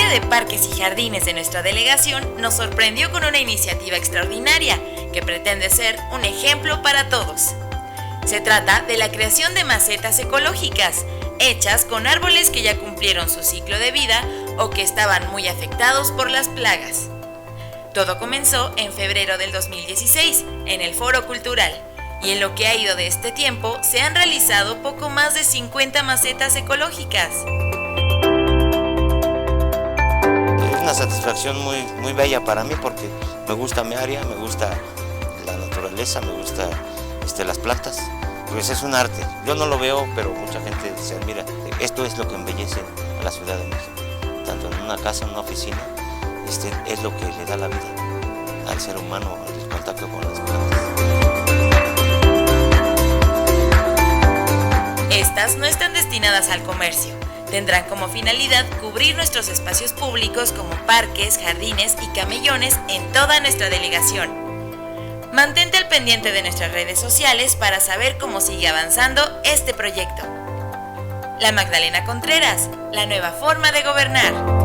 área de parques y jardines de nuestra delegación nos sorprendió con una iniciativa extraordinaria que pretende ser un ejemplo para todos. Se trata de la creación de macetas ecológicas, hechas con árboles que ya cumplieron su ciclo de vida o que estaban muy afectados por las plagas. Todo comenzó en febrero del 2016, en el Foro Cultural, y en lo que ha ido de este tiempo se han realizado poco más de 50 macetas ecológicas. Es una satisfacción muy bella para mí porque me gusta mi área, me gusta la naturaleza, me gusta las plantas. Pues es un arte. Yo no lo veo, pero mucha gente se admira. Esto es lo que embellece a la Ciudad de México. Tanto en una casa, en una oficina, es lo que le da la vida al ser humano, el contacto con las plantas. Estas no están destinadas al comercio. Tendrán como finalidad cubrir nuestros espacios públicos como parques, jardines y camellones en toda nuestra delegación. Mantente al pendiente de nuestras redes sociales para saber cómo sigue avanzando este proyecto. La Magdalena Contreras, la nueva forma de gobernar.